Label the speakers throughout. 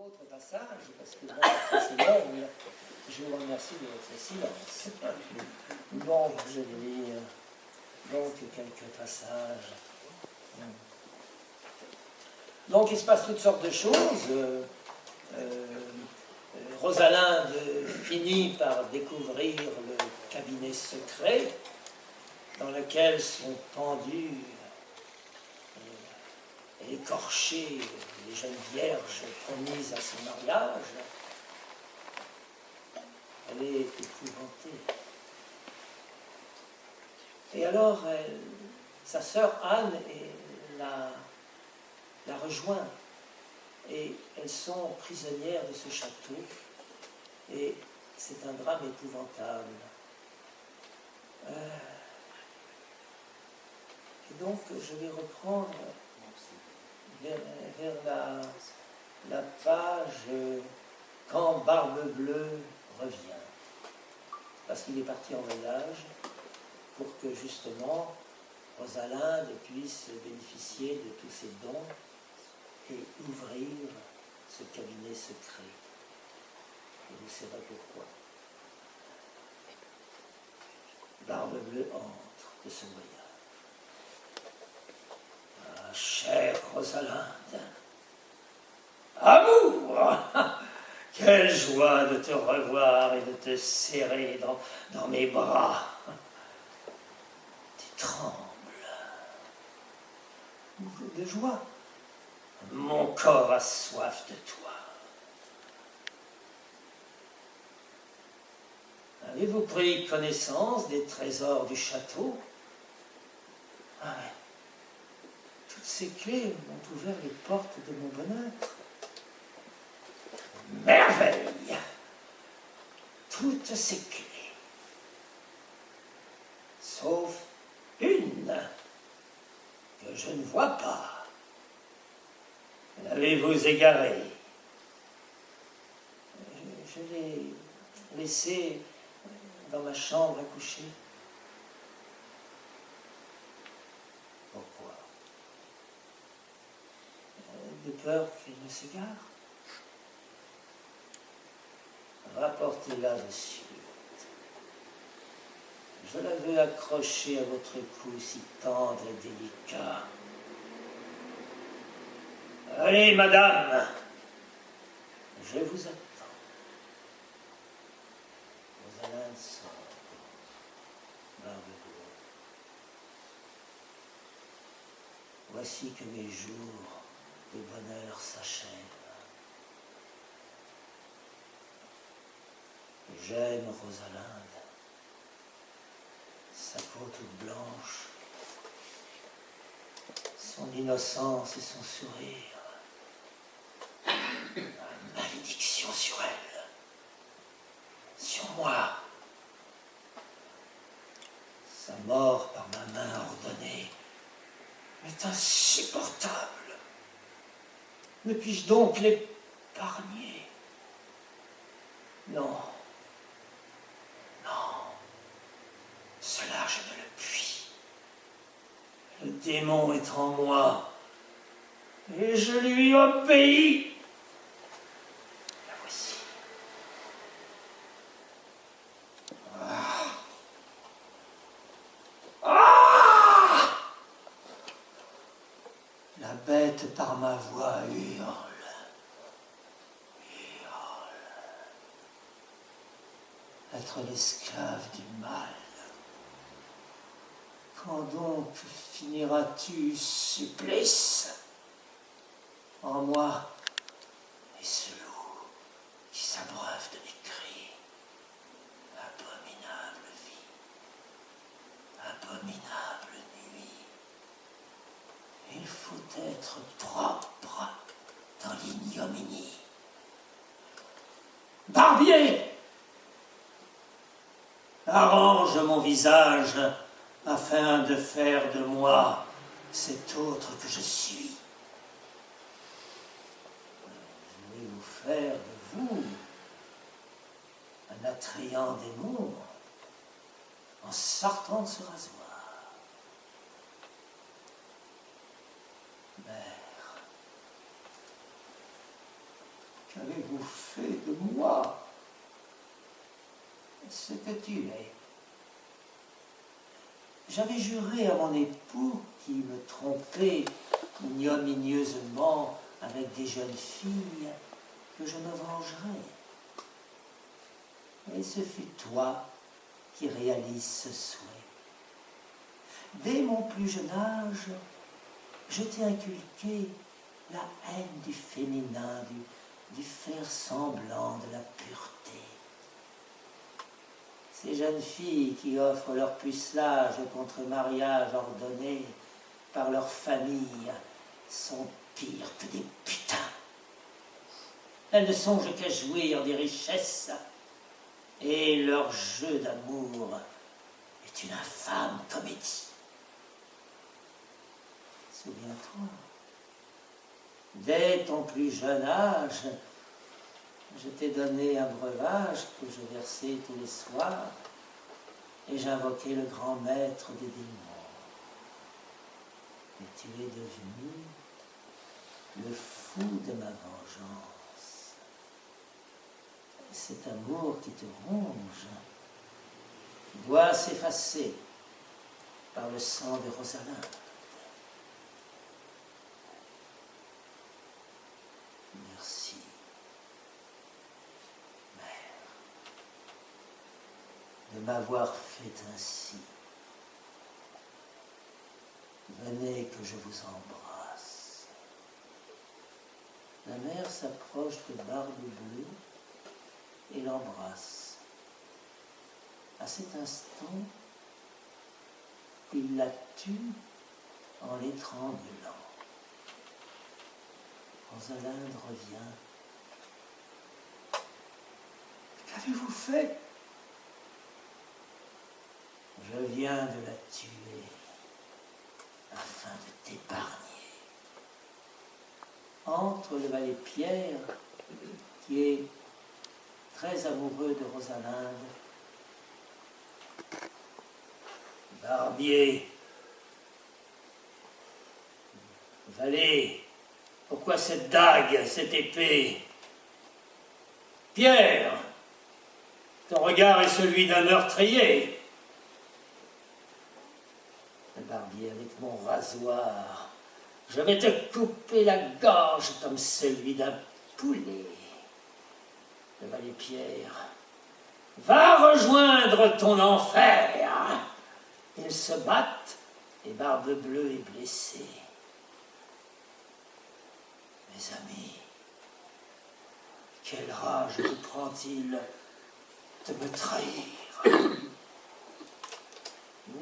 Speaker 1: autre passage, parce que bon, après c'est long, je vous remercie de votre silence. Bon, je vais lire donc quelques passages. Donc il se passe toutes sortes de choses. Rosalinde finit par découvrir le cabinet secret dans lequel sont pendus et écorchées les jeunes vierges promises à son mariage. Elle est épouvantée. Et alors, sa sœur Anne la rejoint. Et elles sont prisonnières de ce château. Et c'est un drame épouvantable. Et donc, je vais reprendre vers la page quand Barbe Bleue revient. Parce qu'il est parti en voyage pour que justement Rosalinde puisse bénéficier de tous ses dons et ouvrir ce cabinet secret. Et vous saurez pourquoi. Barbe Bleue entre de ce voyage. Ah, chère Rosalinde, amour, quelle joie de te revoir et de te serrer dans mes bras. Tu trembles de joie. Mon corps a soif de toi. Avez-vous pris connaissance des trésors du château? Ah ouais. Toutes ces clés m'ont ouvert les portes de mon bonheur. Merveille! Toutes ces clés, sauf une que je ne vois pas. L'avez-vous égarée? Je l'ai laissée dans ma chambre à coucher. Pourquoi? De peur qu'il ne s'égare. Rapportez-la de suite. Je la veux accrocher à votre cou si tendre et délicat. Allez, madame, je vous attends. Rosalinde sort. Barbe Bleue. Voici que mes jours de bonheur s'achèvent. J'aime Rosalinde, sa peau toute blanche, son innocence et son sourire. Une malédiction sur elle, sur moi. Sa mort par ma main ordonnée est insupportable. Ne puis-je donc l'épargner? Non. Cela, je ne le puis. Le démon est en moi, et je lui obéis. La voici. La bête par ma voix hurle. Être l'esclave du mal. Quand donc finiras-tu, supplice? En moi et ce loup qui s'abreuve de mes cris. Abominable vie, abominable nuit. Il faut être propre dans l'ignominie. Barbier! Arrange mon visage afin de faire de moi cet autre que je suis. Je vais vous faire de vous un attrayant démon en sortant de ce rasoir. Mère, Qu'avez-vous fait de moi? Ce que tu es. J'avais juré à mon époux, qui me trompait ignominieusement avec des jeunes filles, que je me vengerais. Et ce fut toi qui réalise ce souhait. Dès mon plus jeune âge, je t'ai inculqué la haine du féminin, du faire semblant de la pureté. Ces jeunes filles qui offrent leur pucelage contre mariage ordonné par leur famille sont pires que des putains. Elles ne songent qu'à jouir des richesses, et leur jeu d'amour est une infâme comédie. Souviens-toi, dès ton plus jeune âge, je t'ai donné un breuvage que je versais tous les soirs, et j'invoquais le grand maître des démons. Et tu es devenu le fou de ma vengeance. Cet amour qui te ronge doit s'effacer par le sang de Rosalinde. Merci, mère, de m'avoir fait ainsi. Venez que je vous embrasse. La mère s'approche de Barbe Bleue et l'embrasse. À cet instant, il la tue en l'étranglant. Rosalinde revient. Qu'avez-vous fait? Je viens de la tuer afin de t'épargner. Entre le valet Pierre, qui est très amoureux de Rosalinde. Barbier, valet, pourquoi cette dague, cette épée? Pierre, ton regard est celui d'un meurtrier. Le barbier, avec mon rasoir, je vais te couper la gorge comme celui d'un poulet. Le valet Pierre, va rejoindre ton enfer. Ils se battent et Barbe Bleue est blessée. Mes amis, quelle rage vous prend-il de me trahir?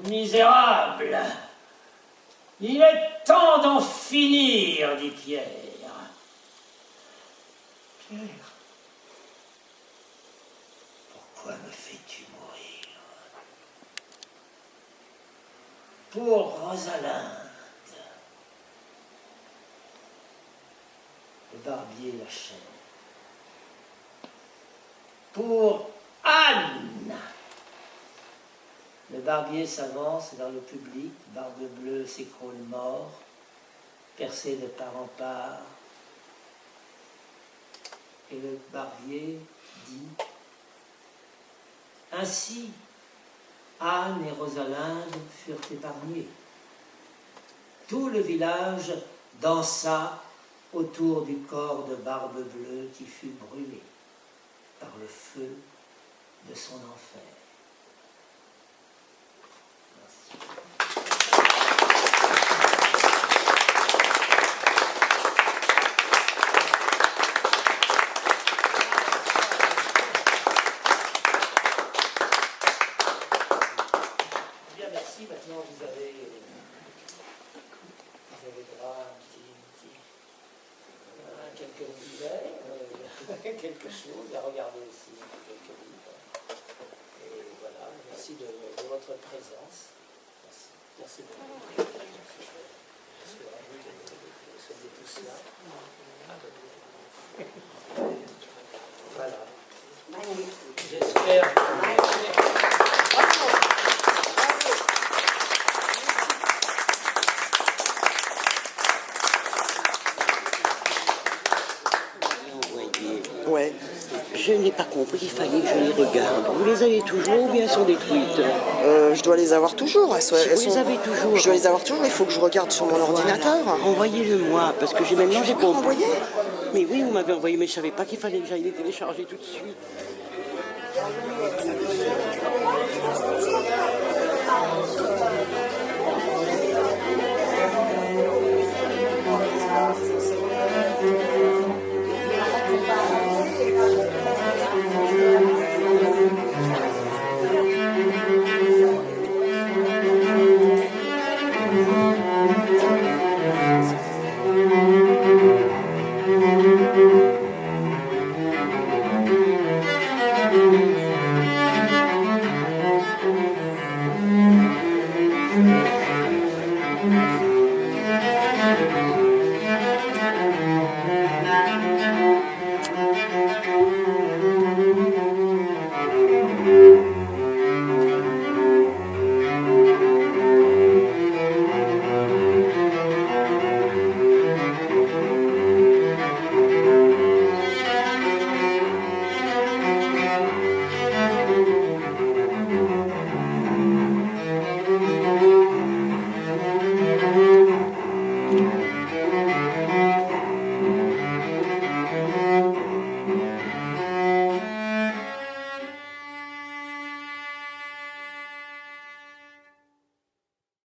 Speaker 1: Misérable! Il est temps d'en finir, dit Pierre. Pierre, pourquoi me fais-tu mourir? Pour Rosalinde. Le barbier l'achève. Pour Anne. Le barbier s'avance vers le public, Barbe Bleue s'écroule mort, percé de part en part. Et le barbier dit: ainsi, Anne et Rosalinde furent épargnées. Tout le village dansa autour du corps de Barbe Bleue qui fut brûlé par le feu de son enfer. Bien, merci. Maintenant, vous avez droit à quelques livres, quelque chose, à regarder aussi quelques livres. Et voilà, merci de votre présence. Merci beaucoup. Merci à vous de soyez tous là. Voilà. J'espère que...
Speaker 2: Envoyé. Je n'ai pas compris qu'il fallait que je les regarde. Vous les avez toujours ou bien elles sont détruites?
Speaker 3: Je dois les avoir toujours.
Speaker 2: Vous les avez toujours?
Speaker 3: Je dois les avoir toujours, il faut que je regarde sur mon ordinateur.
Speaker 2: Envoyez-le-moi, parce que maintenant j'ai compris.
Speaker 3: Envoyé.
Speaker 2: Mais oui, vous m'avez envoyé, mais je ne savais pas qu'il fallait que j'aille les télécharger tout de suite.